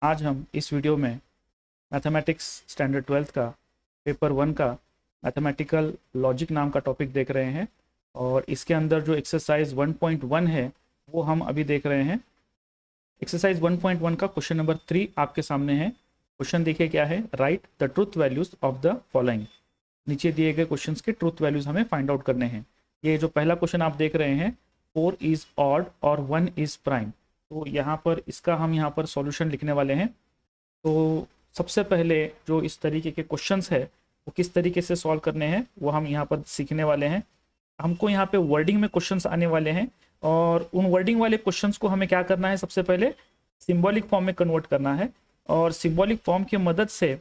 आज हम इस वीडियो में मैथमेटिक्स स्टैंडर्ड 12th का पेपर 1 का मैथमेटिकल लॉजिक नाम का टॉपिक देख रहे हैं और इसके अंदर जो एक्सरसाइज 1.1 है वो हम अभी देख रहे हैं। एक्सरसाइज 1.1 का क्वेश्चन नंबर 3 आपके सामने है। क्वेश्चन देखिए क्या है, right the truth values of the following. नीचे दिए गए क्वेश्चंस के ट्रूथ वैल्यूज हमें फाइंड आउट करने हैं। ये जो पहला क्वेश्चन आप देख रहे हैं 4 इज ऑड और 1 इज प्राइम, तो यहाँ पर इसका हम यहाँ पर सॉल्यूशन लिखने वाले हैं। तो सबसे पहले जो इस तरीके के क्वेश्चंस है वो किस तरीके से सॉल्व करने हैं वो हम यहाँ पर सीखने वाले हैं। हमको यहाँ पे वर्डिंग में क्वेश्चंस आने वाले हैं और उन वर्डिंग वाले क्वेश्चंस को हमें क्या करना है, सबसे पहले सिंबॉलिक फॉर्म में कन्वर्ट करना है और सिंबॉलिक फॉर्म की मदद से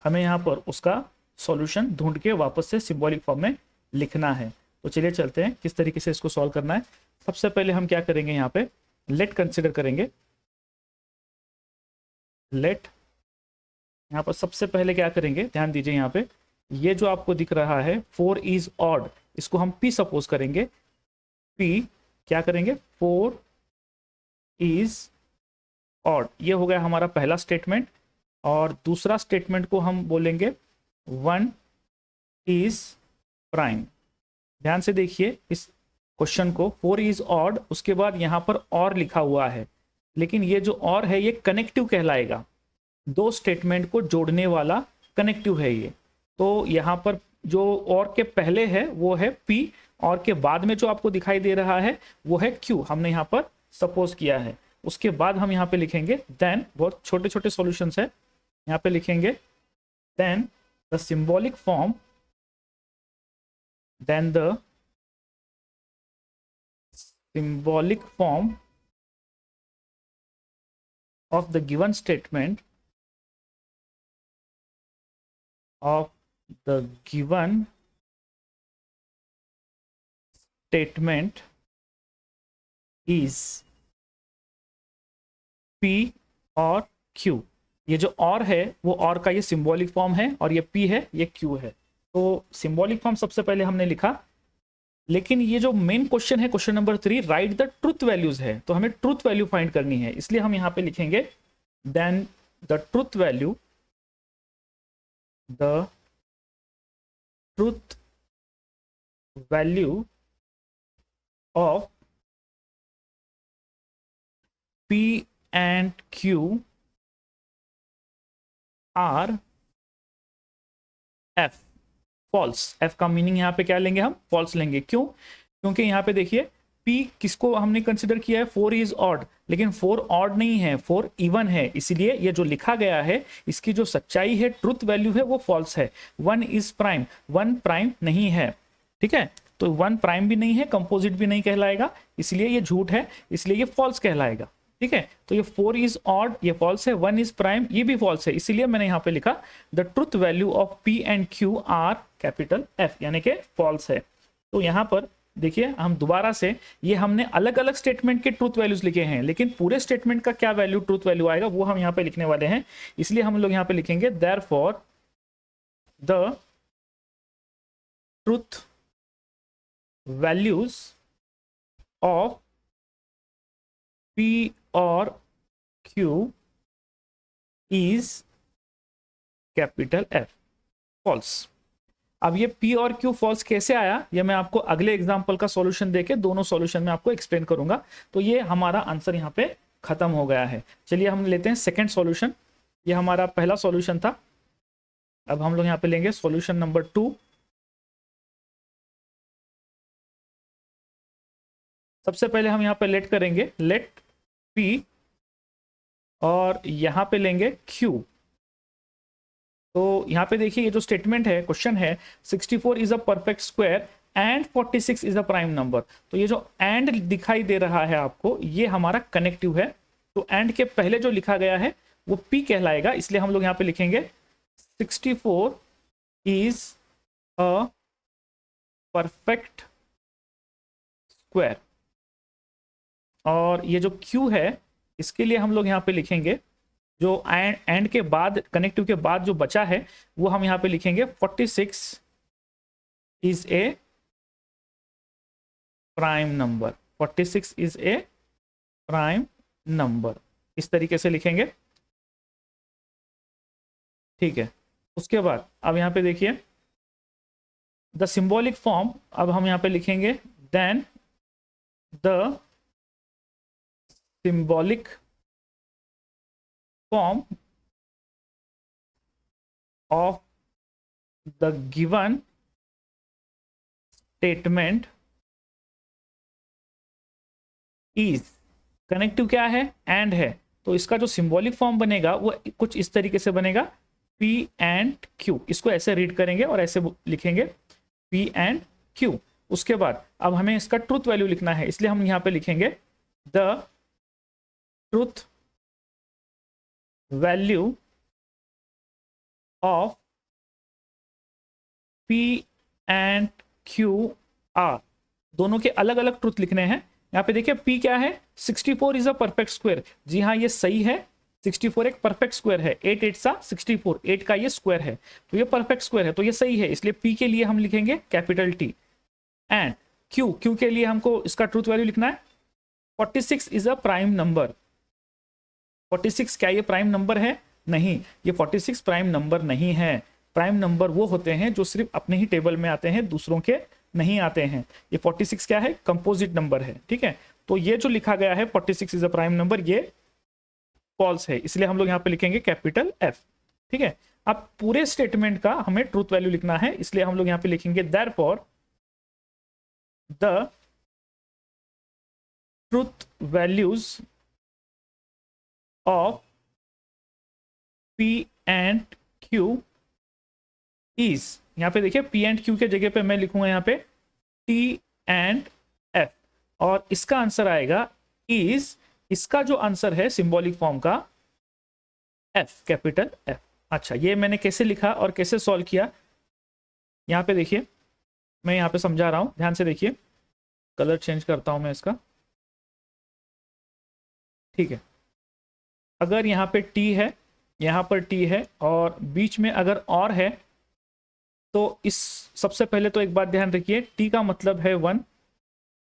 हमें यहाँ पर उसका सॉल्यूशन ढूंढ के वापस से सिंबॉलिक फॉर्म में लिखना है। तो चलिए चलते हैं किस तरीके से इसको सॉल्व करना है। सबसे पहले हम क्या करेंगे, यहाँ पे लेट कंसिडर करेंगे। लेट यहाँ पर सबसे पहले क्या करेंगे, ध्यान दीजिए यहाँ पे ये जो आपको दिख रहा है 4 इज ऑड, इसको हम P सपोज करेंगे। P क्या करेंगे, 4 इज ऑड, ये हो गया हमारा पहला स्टेटमेंट। और दूसरा स्टेटमेंट को हम बोलेंगे 1 इज प्राइम। ध्यान से देखिए इस क्वेश्चन को, 4 इज ऑड, उसके बाद यहाँ पर और लिखा हुआ है, लेकिन ये जो और है ये कनेक्टिव कहलाएगा, दो स्टेटमेंट को जोड़ने वाला कनेक्टिव है ये। तो यहाँ पर जो और के पहले है वो है P और के बाद में जो आपको दिखाई दे रहा है वो है Q, हमने यहाँ पर सपोज किया है। उसके बाद हम यहाँ पे लिखेंगे देन, बहुत छोटे छोटे सॉल्यूशंस है, यहाँ पे लिखेंगे then the symbolic form, then the symbolic form of the given statement is P और Q। ये जो और है वो और का ये सिंबॉलिक फॉर्म है और ये P है ये Q है। तो सिंबॉलिक फॉर्म सबसे पहले हमने लिखा, लेकिन ये जो मेन क्वेश्चन है question number 3 right the truth values है, तो हमें ट्रूथ वैल्यू फाइंड करनी है, इसलिए हम यहां पे लिखेंगे then the truth value of P and Q are F false. F का मीनिंग यहाँ पे क्या लेंगे, हम फॉल्स लेंगे। क्यों? क्योंकि यहाँ पे देखिए P किसको हमने कंसिडर किया है, 4 इज ऑड, लेकिन 4 ऑड नहीं है, 4 इवन है, इसलिए ये जो लिखा गया है इसकी जो सच्चाई है, ट्रुथ वैल्यू है वो फॉल्स है। 1 इज प्राइम, 1 प्राइम नहीं है, ठीक है, तो 1 प्राइम भी नहीं है, कंपोजिट भी नहीं कहलाएगा, इसलिए ये झूठ है, इसलिए ये फॉल्स कहलाएगा। ठीक है, तो ये 4 इज ऑड ये फॉल्स है, 1 इज प्राइम ये भी फॉल्स है, इसलिए मैंने यहाँ पे लिखा the truth value of P and Q are capital F, यानी कि फॉल्स है। तो यहाँ पर देखिए हम दोबारा से, ये हमने अलग अलग स्टेटमेंट के ट्रूथ वैल्यूज लिखे हैं, लेकिन पूरे स्टेटमेंट का क्या वैल्यू ट्रूथ वैल्यू आएगा वो हम यहाँ पे लिखने वाले हैं, इसलिए हम लोग यहाँ पे लिखेंगे therefore the truth values of P और Q is capital F false. अब ये P और Q फॉल्स कैसे आया, ये मैं आपको अगले एग्जांपल का सॉल्यूशन देके दोनों सॉल्यूशन में आपको एक्सप्लेन करूंगा। तो ये हमारा आंसर यहाँ पे खत्म हो गया है। चलिए हम लेते हैं सेकंड सॉल्यूशन। ये हमारा पहला सॉल्यूशन था, अब हम लोग यहाँ पे लेंगे सॉल्यूशन नंबर 2। सबसे पहले हम यहाँ पे लेट करेंगे, लेट P और यहाँ पे लेंगे Q। तो यहाँ पे देखिए ये जो स्टेटमेंट है, क्वेश्चन है 64 is a perfect square and 46 is a prime number. तो ये जो एंड दिखाई दे रहा है आपको, ये हमारा कनेक्टिव है, तो एंड के पहले जो लिखा गया है वो P कहलाएगा, इसलिए हम लोग यहाँ पे लिखेंगे 64 इज अ परफेक्ट स्क्वायर। और ये जो Q है इसके लिए हम लोग यहाँ पे लिखेंगे, जो एंड के बाद कनेक्टिव के बाद जो बचा है वो हम यहाँ पे लिखेंगे 46 is a prime number, 46 is a prime number. इस तरीके से लिखेंगे, ठीक है। उसके बाद अब यहाँ पे देखिए द सिंबॉलिक फॉर्म, अब हम यहाँ पे लिखेंगे then the symbolic form of the given statement is, connective क्या है, एंड है, तो इसका जो सिंबॉलिक फॉर्म बनेगा वो कुछ इस तरीके से बनेगा, P एंड Q। इसको ऐसे रीड करेंगे और ऐसे लिखेंगे P एंड Q। उसके बाद अब हमें इसका ट्रूथ वैल्यू लिखना है, इसलिए हम यहां पे लिखेंगे the truth value of P and Q are, दोनों के अलग अलग ट्रूथ लिखने हैं। यहाँ पे देखिए P क्या है, 64 इज अ परफेक्ट स्क्वायर, जी हाँ ये सही है, 64 एक परफेक्ट स्क्वायर है, 8 8 सा 64, 8 का ये स्क्वायर है, तो ये परफेक्ट स्क्वायर है, तो ये सही है, इसलिए P के लिए हम लिखेंगे कैपिटल T। एंड Q के लिए हमको इसका ट्रूथ वैल्यू लिखना है 46 इज अ प्राइम नंबर। 46 क्या ये प्राइम नंबर है, नहीं, ये 46 प्राइम नंबर नहीं है। प्राइम नंबर वो होते हैं जो सिर्फ अपने ही टेबल में आते हैं, दूसरों के नहीं आते हैं। ये 46 क्या है, कंपोजिट नंबर है, ठीक है। तो ये जो लिखा गया है 46 इज अ प्राइम नंबर, ये फॉल्स है, इसलिए हम लोग यहाँ पे लिखेंगे कैपिटल F, ठीक है। अब पूरे स्टेटमेंट का हमें ट्रूथ वैल्यू लिखना है, इसलिए हम लोग यहाँ पे लिखेंगे therefore the truth values of P and Q is, यहाँ पे देखिए P एंड Q के जगह पे मैं लिखूंगा यहाँ पे T एंड F, और इसका आंसर आएगा इज, इसका जो आंसर है सिंबॉलिक फॉर्म का F, कैपिटल F। अच्छा, ये मैंने कैसे लिखा और कैसे सॉल्व किया, यहाँ पे देखिए मैं यहाँ पे समझा रहा हूं, ध्यान से देखिए, कलर चेंज करता हूं मैं इसका, ठीक है। अगर यहाँ पे T है, यहाँ पर T है और बीच में अगर और है, तो इस सबसे पहले तो एक बात ध्यान रखिए, T का मतलब है 1,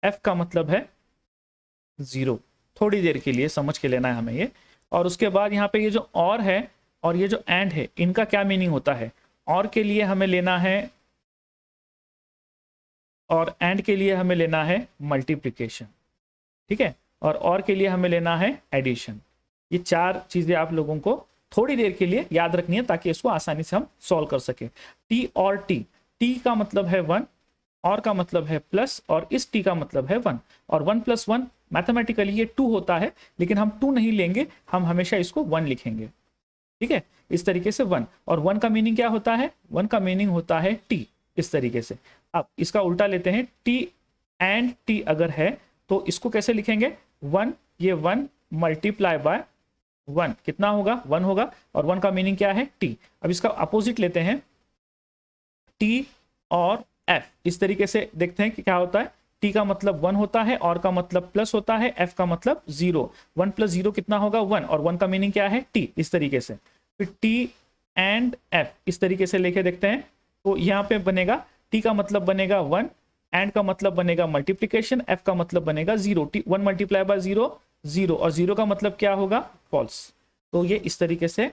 F का मतलब है 0, थोड़ी देर के लिए समझ के लेना है हमें ये। और उसके बाद यहाँ पे ये जो और है और ये जो एंड है, इनका क्या मीनिंग होता है, और के लिए हमें लेना है, और एंड के लिए हमें लेना है मल्टीप्लिकेशन, ठीक है, और के लिए हमें लेना है एडिशन। ये चार चीजें आप लोगों को थोड़ी देर के लिए याद रखनी है ताकि इसको आसानी से हम सॉल्व कर सके। T और T, T का मतलब है 1, और का मतलब है प्लस, और इस T का मतलब है 1, और 1 + 1 मैथमेटिकली ये 2 होता है, लेकिन हम 2 नहीं लेंगे, हम हमेशा इसको 1 लिखेंगे, ठीक है, इस तरीके से 1। और 1 का मीनिंग क्या होता है, 1 का मीनिंग होता है T, इस तरीके से। अब इसका उल्टा लेते हैं, T एंड T अगर है तो इसको कैसे लिखेंगे, 1, ये 1 मल्टीप्लाई बाय 1 कितना होगा, 1 होगा, और 1 का मीनिंग क्या है, T। अब इसका अपोजिट लेते हैं, T और F, इस तरीके से देखते हैं कि क्या होता है। T का मतलब 1 होता है, और का मतलब प्लस होता है, F का मतलब 0, 1 + 0 कितना होगा, 1, और 1 का मीनिंग क्या है, T, इस तरीके से। फिर T एंड F इस तरीके से लेके देखते हैं, तो यहाँ पे बनेगा T का मतलब बनेगा 1, एंड का मतलब बनेगा मल्टीप्लिकेशन, F का मतलब बनेगा 0, 1 × 0 0, और 0 का मतलब क्या होगा, फॉल्स। तो ये इस तरीके से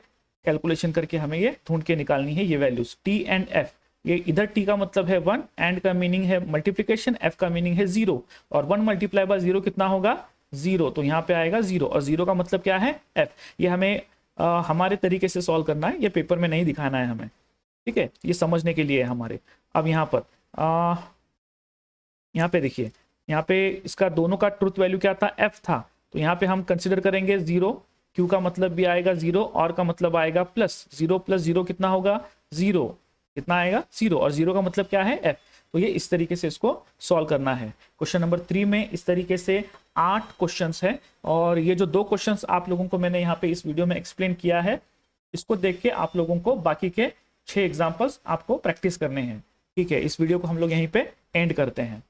कैलकुलेशन करके हमें ये ढूंढ के निकालनी है ये वैल्यूज, T एंड F। ये इधर T का मतलब है 1, एंड का मीनिंग है मल्टीप्लिकेशन, F का मीनिंग है 0, और 1 × 0 कितना होगा, 0, तो यहाँ पे आएगा 0, और 0 का मतलब क्या है, F। ये हमें हमारे तरीके से सॉल्व करना है, ये पेपर में नहीं दिखाना है हमें, ठीक है, ये समझने के लिए है हमारे। अब यहाँ पर यहाँ पे देखिए, यहाँ पे इसका दोनों का ट्रूथ वैल्यू क्या था, F था, तो यहाँ पे हम कंसिडर करेंगे 0, Q का मतलब भी आएगा 0, और का मतलब आएगा प्लस, 0 + 0 कितना होगा, 0, कितना आएगा, 0, और 0 का मतलब क्या है, F। तो ये इस तरीके से इसको सॉल्व करना है। क्वेश्चन नंबर 3 में इस तरीके से 8 क्वेश्चंस हैं, और ये जो 2 क्वेश्चंस आप लोगों को मैंने यहाँ पे इस वीडियो में एक्सप्लेन किया है, इसको देख के आप लोगों को बाकी के 6 एग्जाम्पल्स आपको प्रैक्टिस करने हैं, ठीक है। इस वीडियो को हम लोग यहीं पे एंड करते हैं।